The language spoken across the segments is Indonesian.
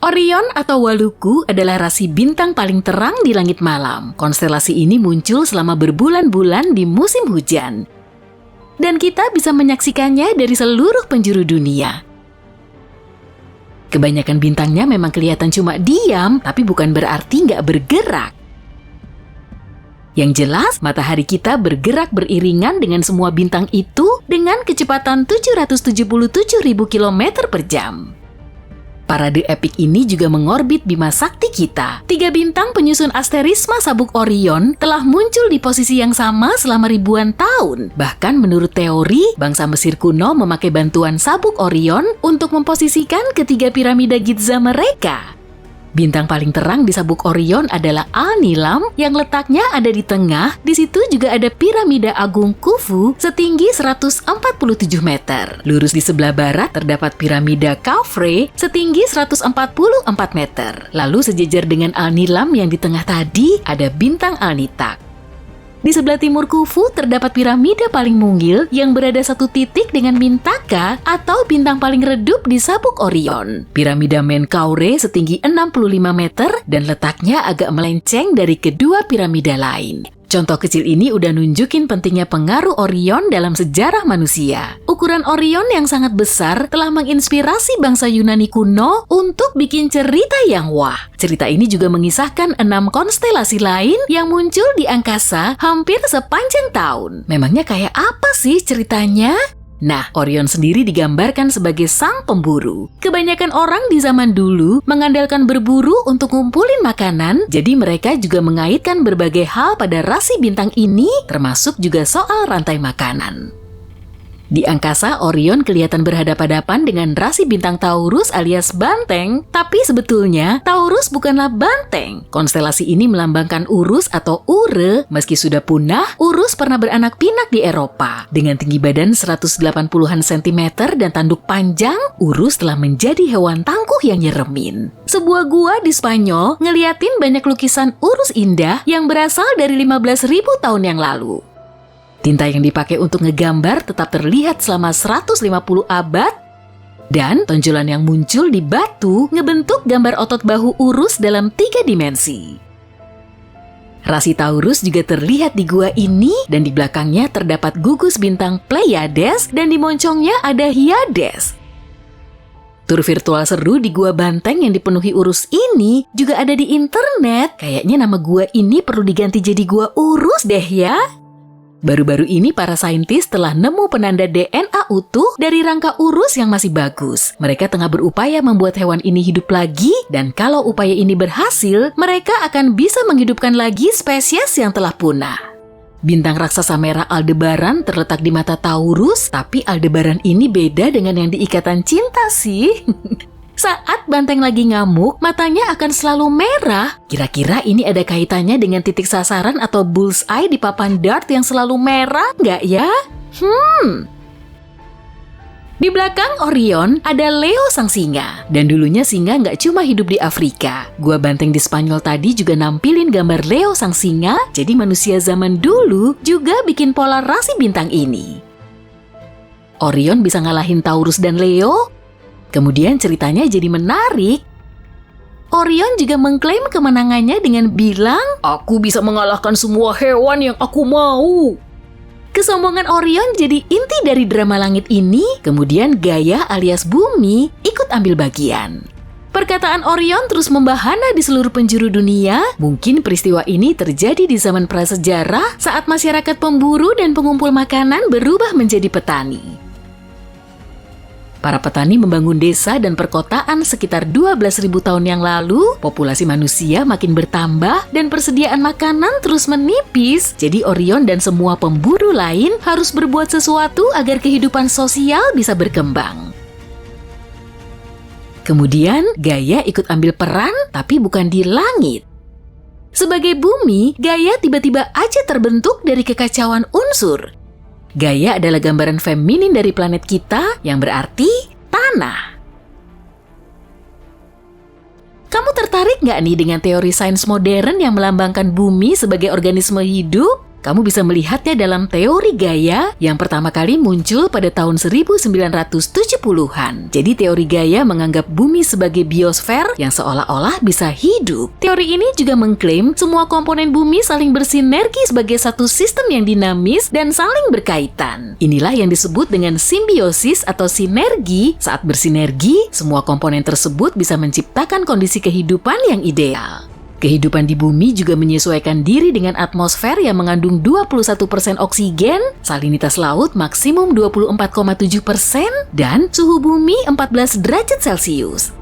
Orion atau Waluku adalah rasi bintang paling terang di langit malam. Konstelasi ini muncul selama berbulan-bulan di musim hujan. Dan kita bisa menyaksikannya dari seluruh penjuru dunia. Kebanyakan bintangnya memang kelihatan cuma diam, tapi bukan berarti nggak bergerak. Yang jelas, matahari kita bergerak beriringan dengan semua bintang itu dengan kecepatan 777.000 km per jam. Parade epik ini juga mengorbit Bima Sakti kita. 3 bintang penyusun asterisma sabuk Orion telah muncul di posisi yang sama selama ribuan tahun. Bahkan menurut teori, bangsa Mesir kuno memakai bantuan sabuk Orion untuk memposisikan ketiga piramida Giza mereka. Bintang paling terang di sabuk Orion adalah Al-Nilam yang letaknya ada di tengah. Di situ juga ada piramida agung Khufu setinggi 147 meter. Lurus di sebelah barat terdapat piramida Khafre setinggi 144 meter. Lalu sejajar dengan Al-Nilam yang di tengah tadi ada bintang Al-Nitak. Di sebelah timur Khufu terdapat piramida paling mungil yang berada satu titik dengan Mintaka atau bintang paling redup di sabuk Orion. Piramida Menkaure setinggi 65 meter dan letaknya agak melenceng dari kedua piramida lain. Contoh kecil ini udah nunjukin pentingnya pengaruh Orion dalam sejarah manusia. Ukuran Orion yang sangat besar telah menginspirasi bangsa Yunani kuno untuk bikin cerita yang wah. Cerita ini juga mengisahkan 6 konstelasi lain yang muncul di angkasa hampir sepanjang tahun. Memangnya kayak apa sih ceritanya? Nah, Orion sendiri digambarkan sebagai sang pemburu. Kebanyakan orang di zaman dulu mengandalkan berburu untuk ngumpulin makanan, jadi mereka juga mengaitkan berbagai hal pada rasi bintang ini, termasuk juga soal rantai makanan. Di angkasa, Orion kelihatan berhadapan-hadapan dengan rasi bintang Taurus alias banteng, tapi sebetulnya Taurus bukanlah banteng. Konstelasi ini melambangkan Urus atau Ure. Meski sudah punah, Urus pernah beranak pinak di Eropa. Dengan tinggi badan 180-an cm dan tanduk panjang, Urus telah menjadi hewan tangguh yang nyeremin. Sebuah gua di Spanyol ngeliatin banyak lukisan Urus indah yang berasal dari 15.000 tahun yang lalu. Tinta yang dipakai untuk ngegambar tetap terlihat selama 150 abad, dan tonjolan yang muncul di batu ngebentuk gambar otot bahu Urus dalam 3 dimensi. Rasi Taurus juga terlihat di gua ini, dan di belakangnya terdapat gugus bintang Pleiades dan di moncongnya ada Hyades. Tur virtual seru di gua banteng yang dipenuhi Urus ini juga ada di internet. Kayaknya nama gua ini perlu diganti jadi gua Urus deh ya. Baru-baru ini para saintis telah nemu penanda DNA utuh dari rangka Urus yang masih bagus. Mereka tengah berupaya membuat hewan ini hidup lagi, dan kalau upaya ini berhasil, mereka akan bisa menghidupkan lagi spesies yang telah punah. Bintang raksasa merah Aldebaran terletak di mata Taurus, tapi Aldebaran ini beda dengan yang di Ikatan Cinta sih. Saat banteng lagi ngamuk, matanya akan selalu merah. Kira-kira ini ada kaitannya dengan titik sasaran atau bullseye di papan dart yang selalu merah nggak ya? Di belakang Orion ada Leo sang singa. Dan dulunya singa nggak cuma hidup di Afrika. Gua banteng di Spanyol tadi juga nampilin gambar Leo sang singa, jadi manusia zaman dulu juga bikin pola rasi bintang ini. Orion bisa ngalahin Taurus dan Leo. Kemudian ceritanya jadi menarik. Orion juga mengklaim kemenangannya dengan bilang, "Aku bisa mengalahkan semua hewan yang aku mau." Kesombongan Orion jadi inti dari drama langit ini. Kemudian Gaia alias Bumi ikut ambil bagian. Perkataan Orion terus membahana di seluruh penjuru dunia. Mungkin peristiwa ini terjadi di zaman prasejarah saat masyarakat pemburu dan pengumpul makanan berubah menjadi petani. Para petani membangun desa dan perkotaan sekitar 12.000 tahun yang lalu. Populasi manusia makin bertambah dan persediaan makanan terus menipis. Jadi Orion dan semua pemburu lain harus berbuat sesuatu agar kehidupan sosial bisa berkembang. Kemudian Gaia ikut ambil peran, tapi bukan di langit. Sebagai bumi, Gaia tiba-tiba aja terbentuk dari kekacauan unsur. Gaia adalah gambaran feminin dari planet kita yang berarti tanah. Kamu tertarik nggak nih dengan teori sains modern yang melambangkan bumi sebagai organisme hidup? Kamu bisa melihatnya dalam teori Gaia yang pertama kali muncul pada tahun 1970-an. Jadi teori Gaia menganggap bumi sebagai biosfer yang seolah-olah bisa hidup. Teori ini juga mengklaim semua komponen bumi saling bersinergi sebagai satu sistem yang dinamis dan saling berkaitan. Inilah yang disebut dengan simbiosis atau sinergi. Saat bersinergi, semua komponen tersebut bisa menciptakan kondisi kehidupan yang ideal. Kehidupan di bumi juga menyesuaikan diri dengan atmosfer yang mengandung 21% oksigen, salinitas laut maksimum 24,7%, dan suhu bumi 14 derajat Celcius.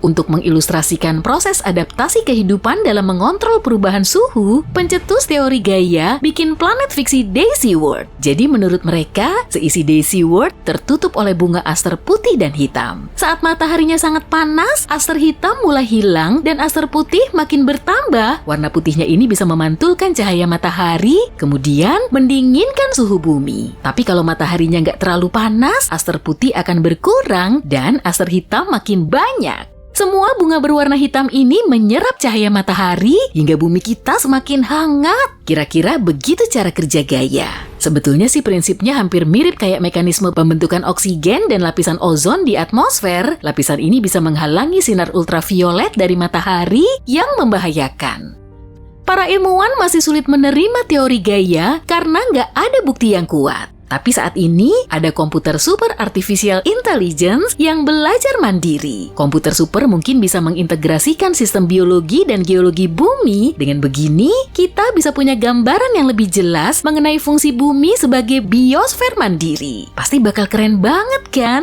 Untuk mengilustrasikan proses adaptasi kehidupan dalam mengontrol perubahan suhu, pencetus teori Gaia bikin planet fiksi Daisy World. Jadi menurut mereka, seisi Daisy World tertutup oleh bunga aster putih dan hitam. Saat mataharinya sangat panas, aster hitam mulai hilang dan aster putih makin bertambah. Warna putihnya ini bisa memantulkan cahaya matahari, kemudian mendinginkan suhu bumi. Tapi kalau mataharinya nggak terlalu panas, aster putih akan berkurang dan aster hitam makin banyak. Semua bunga berwarna hitam ini menyerap cahaya matahari hingga bumi kita semakin hangat. Kira-kira begitu cara kerja Gaia. Sebetulnya sih prinsipnya hampir mirip kayak mekanisme pembentukan oksigen dan lapisan ozon di atmosfer. Lapisan ini bisa menghalangi sinar ultraviolet dari matahari yang membahayakan. Para ilmuwan masih sulit menerima teori Gaia karena nggak ada bukti yang kuat. Tapi saat ini, ada komputer super artificial intelligence yang belajar mandiri. Komputer super mungkin bisa mengintegrasikan sistem biologi dan geologi bumi. Dengan begini, kita bisa punya gambaran yang lebih jelas mengenai fungsi bumi sebagai biosfer mandiri. Pasti bakal keren banget kan?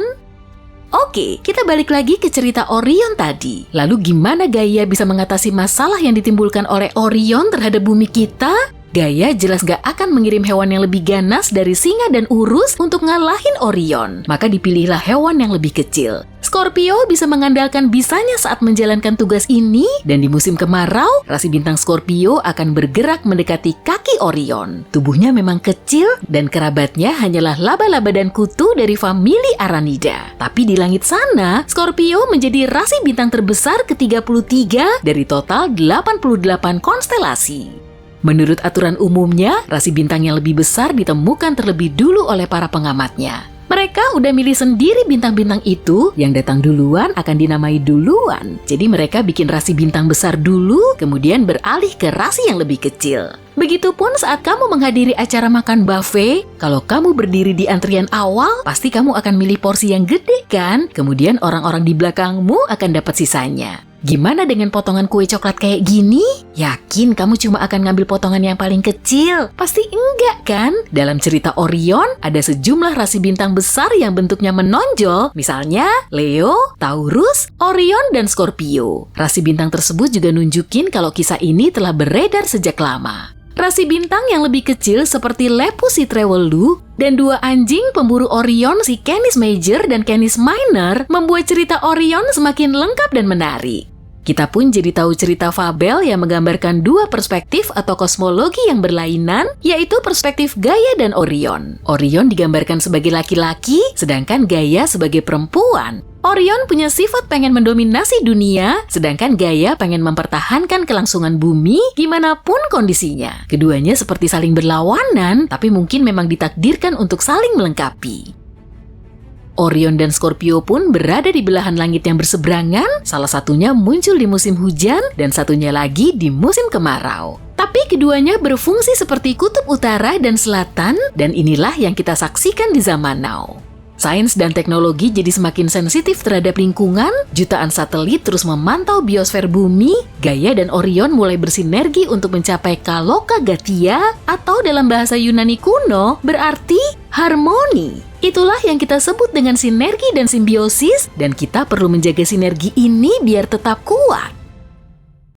Oke, kita balik lagi ke cerita Orion tadi. Lalu gimana Gaia bisa mengatasi masalah yang ditimbulkan oleh Orion terhadap bumi kita? Gaia jelas gak akan mengirim hewan yang lebih ganas dari singa dan urus untuk ngalahin Orion. Maka dipilihlah hewan yang lebih kecil. Scorpio bisa mengandalkan bisanya saat menjalankan tugas ini, dan di musim kemarau, rasi bintang Scorpio akan bergerak mendekati kaki Orion. Tubuhnya memang kecil, dan kerabatnya hanyalah laba-laba dan kutu dari famili Aranida. Tapi di langit sana, Scorpio menjadi rasi bintang terbesar ke-33 dari total 88 konstelasi. Menurut aturan umumnya, rasi bintang yang lebih besar ditemukan terlebih dulu oleh para pengamatnya. Mereka udah milih sendiri bintang-bintang itu, yang datang duluan akan dinamai duluan. Jadi mereka bikin rasi bintang besar dulu, kemudian beralih ke rasi yang lebih kecil. Begitupun saat kamu menghadiri acara makan buffet, kalau kamu berdiri di antrian awal, pasti kamu akan milih porsi yang gede kan? Kemudian orang-orang di belakangmu akan dapat sisanya. Gimana dengan potongan kue coklat kayak gini? Yakin kamu cuma akan ngambil potongan yang paling kecil? Pasti enggak kan? Dalam cerita Orion, ada sejumlah rasi bintang besar yang bentuknya menonjol, misalnya Leo, Taurus, Orion, dan Scorpio. Rasi bintang tersebut juga nunjukin kalau kisah ini telah beredar sejak lama. Rasi bintang yang lebih kecil seperti Lepus si Trewelu dan dua anjing pemburu Orion si Canis Major dan Canis Minor membuat cerita Orion semakin lengkap dan menarik. Kita pun jadi tahu cerita fabel yang menggambarkan dua perspektif atau kosmologi yang berlainan, yaitu perspektif Gaia dan Orion. Orion digambarkan sebagai laki-laki, sedangkan Gaia sebagai perempuan. Orion punya sifat pengen mendominasi dunia, sedangkan Gaia pengen mempertahankan kelangsungan bumi gimana pun kondisinya. Keduanya seperti saling berlawanan, tapi mungkin memang ditakdirkan untuk saling melengkapi. Orion dan Scorpio pun berada di belahan langit yang berseberangan, salah satunya muncul di musim hujan dan satunya lagi di musim kemarau. Tapi keduanya berfungsi seperti kutub utara dan selatan, dan inilah yang kita saksikan di zaman now. Sains dan teknologi jadi semakin sensitif terhadap lingkungan, jutaan satelit terus memantau biosfer bumi, Gaia dan Orion mulai bersinergi untuk mencapai Kaloka Gatia, atau dalam bahasa Yunani kuno berarti harmoni. Itulah yang kita sebut dengan sinergi dan simbiosis, dan kita perlu menjaga sinergi ini biar tetap kuat.